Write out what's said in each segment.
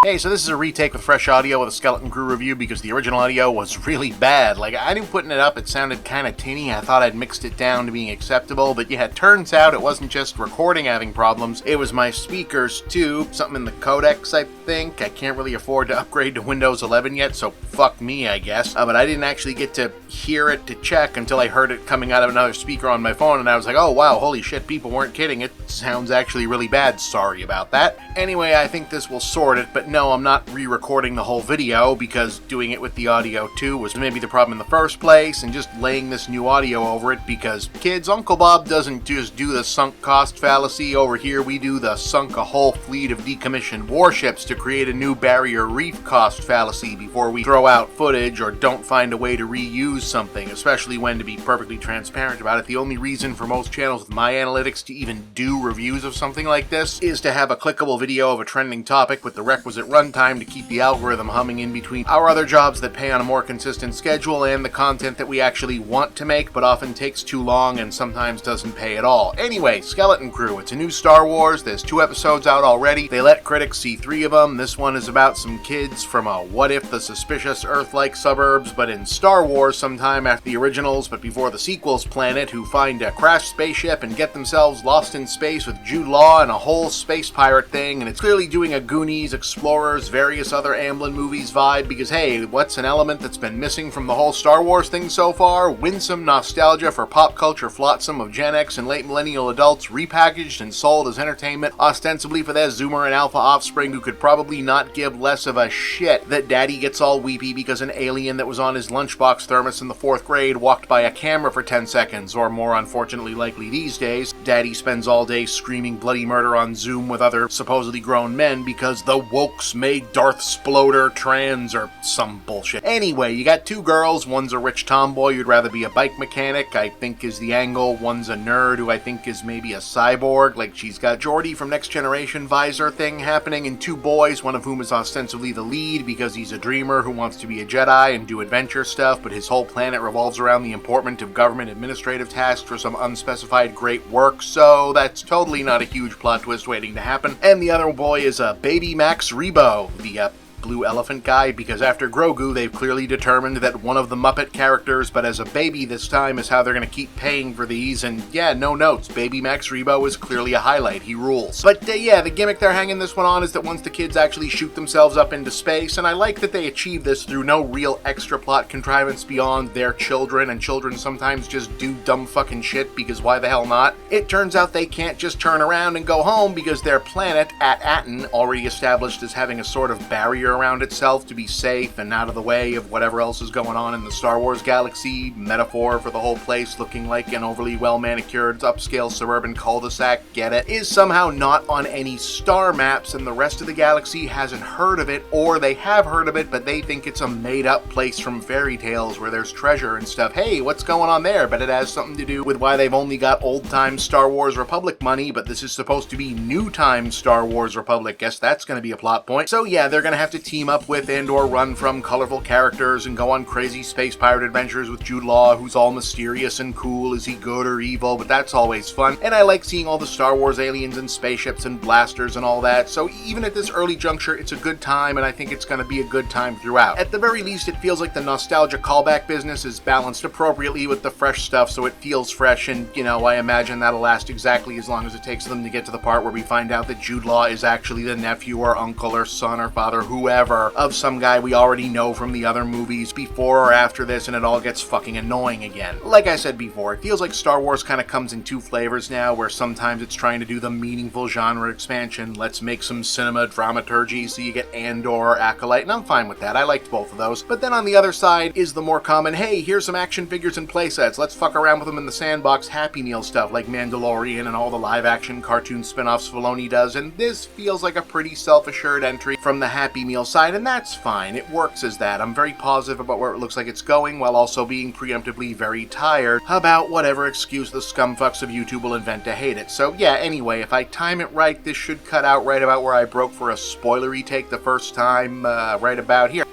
Hey, so this is a retake with fresh audio with a Skeleton Crew review because the original audio was really bad. Like, I knew putting it up, it sounded kind of tinny. I thought I'd mixed it down to being acceptable, but yeah, it turns out it wasn't just recording having problems. It was my speakers, too. Something in the codecs, I think. I can't really afford to upgrade to Windows 11 yet, so fuck me, I guess. But I didn't actually get to hear it to check until I heard it coming out of another speaker on my phone, and I was like, oh wow, holy shit, people weren't kidding. It sounds actually really bad. Sorry about that. Anyway, I think this will sort it, but no, I'm not re-recording the whole video because doing it with the audio too was maybe the problem in the first place, and just laying this new audio over it because, kids, Uncle Bob doesn't just do the sunk cost fallacy. Over here we do the sunk a whole fleet of decommissioned warships to create a new barrier reef cost fallacy before we throw out footage or don't find a way to reuse something, especially when, to be perfectly transparent about it, the only reason for most channels with my analytics to even do reviews of something like this is to have a clickable video of a trending topic with the requisite runtime to keep the algorithm humming in between our other jobs that pay on a more consistent schedule and the content that we actually want to make but often takes too long and sometimes doesn't pay at all. Anyway, Skeleton Crew, it's a new Star Wars. There's 2 episodes out already. They let critics see 3 of them. This one is about some kids from a what-if the suspicious Earth-like suburbs, but in Star Wars sometime after the originals but before the sequels planet, who find a crashed spaceship and get themselves lost in space with Jude Law and a whole space pirate thing, and it's clearly doing a Goonies, Explorers, various other Amblin movies vibe because, hey, what's an element that's been missing from the whole Star Wars thing so far? Winsome nostalgia for pop culture flotsam of Gen X and late millennial adults repackaged and sold as entertainment, ostensibly for their Zoomer and Alpha offspring who could probably not give less of a shit that Daddy gets all weepy because an alien that was on his lunchbox thermos in the 4th grade walked by a camera for 10 seconds, or more unfortunately likely these days, Daddy spends all day screaming bloody murder on Zoom with other supposedly grown men because the wokes made Darth Sploder trans or some bullshit. Anyway, you got 2 girls. One's a rich tomboy who'd rather be a bike mechanic, I think is the angle. One's a nerd who I think is maybe a cyborg, like she's got Geordi from Next Generation visor thing happening, and 2 boys, one of whom is ostensibly the lead because he's a dreamer who wants to be a Jedi and do adventure stuff, but his whole planet revolves around the importance of government administrative tasks for some unspecified great work, so that's totally not a huge plot twist waiting to happen. And the other boy is a baby Max Rebo, the blue elephant guy, because after Grogu they've clearly determined that one of the Muppet characters, but as a baby this time, is how they're going to keep paying for these, and yeah, no notes, baby Max Rebo is clearly a highlight, he rules. But yeah, the gimmick they're hanging this one on is that once the kids actually shoot themselves up into space, and I like that they achieve this through no real extra plot contrivance beyond their children, and children sometimes just do dumb fucking shit because why the hell not? It turns out they can't just turn around and go home because their planet, At-Aten, already established as having a sort of barrier around itself to be safe and out of the way of whatever else is going on in the Star Wars galaxy, metaphor for the whole place looking like an overly well-manicured upscale suburban cul-de-sac, get it, is somehow not on any star maps, and the rest of the galaxy hasn't heard of it, or they have heard of it but they think it's a made-up place from fairy tales where there's treasure and stuff. Hey, what's going on there? But it has something to do with why they've only got old-time Star Wars Republic money, but this is supposed to be new-time Star Wars Republic. Guess that's going to be a plot point. So yeah, they're going to have to team up with and or run from colorful characters and go on crazy space pirate adventures with Jude Law, who's all mysterious and cool. Is he good or evil? But that's always fun. And I like seeing all the Star Wars aliens and spaceships and blasters and all that. So even at this early juncture, it's a good time, and I think it's going to be a good time throughout. At the very least, it feels like the nostalgia callback business is balanced appropriately with the fresh stuff, so it feels fresh, and, you know, I imagine that'll last exactly as long as it takes them to get to the part where we find out that Jude Law is actually the nephew or uncle or son or father, whoever, of some guy we already know from the other movies before or after this, and it all gets fucking annoying again. Like I said before, it feels like Star Wars kind of comes in 2 flavors now, where sometimes it's trying to do the meaningful genre expansion, let's make some cinema dramaturgy, so you get Andor or Acolyte, and I'm fine with that. I liked both of those. But then on the other side is the more common, hey, here's some action figures and playsets, let's fuck around with them in the sandbox Happy Meal stuff like Mandalorian and all the live-action cartoon spin-offs Filoni does, and this feels like a pretty self-assured entry from the Happy Meal side, and that's fine. It works as that. I'm very positive about where it looks like it's going, while also being preemptively very tired about whatever excuse the scumfucks of YouTube will invent to hate it. So yeah, anyway, if I time it right, this should cut out right about where I broke for a spoilery take the first time, right about here.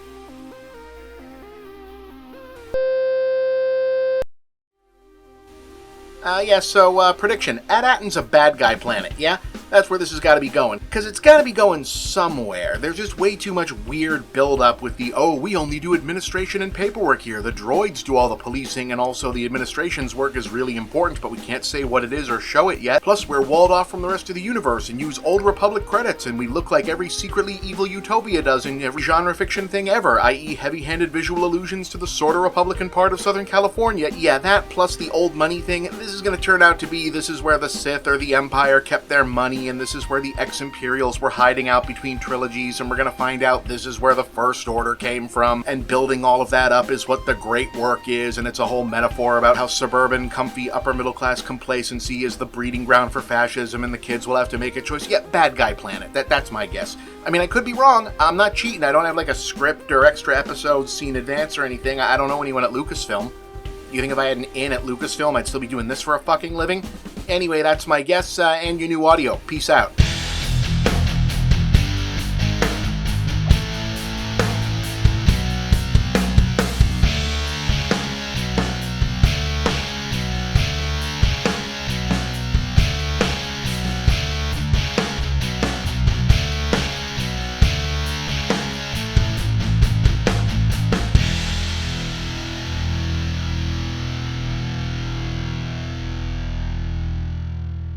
Prediction. At-Aten's a bad guy planet, yeah? That's where this has got to be going. Because it's got to be going somewhere. There's just way too much weird build-up with the, oh, we only do administration and paperwork here. The droids do all the policing, and also the administration's work is really important, but we can't say what it is or show it yet. Plus, we're walled off from the rest of the universe and use Old Republic credits, and we look like every secretly evil utopia does in every genre fiction thing ever, i.e. heavy-handed visual allusions to the sort of Republican part of Southern California. Yeah, that plus the old money thing, this is going to turn out to be this is where the Sith or the Empire kept their money, and this is where the ex-Imperials were hiding out between trilogies, and we're going to find out this is where the First Order came from, and building all of that up is what the great work is, and it's a whole metaphor about how suburban, comfy, upper-middle-class complacency is the breeding ground for fascism, and the kids will have to make a choice. Yeah, bad guy planet. That's my guess. I mean, I could be wrong. I'm not cheating. I don't have like a script or extra episodes seen in advance or anything. I don't know anyone at Lucasfilm. You think if I had an in at Lucasfilm, I'd still be doing this for a fucking living? Anyway, that's my guess, and your new audio. Peace out.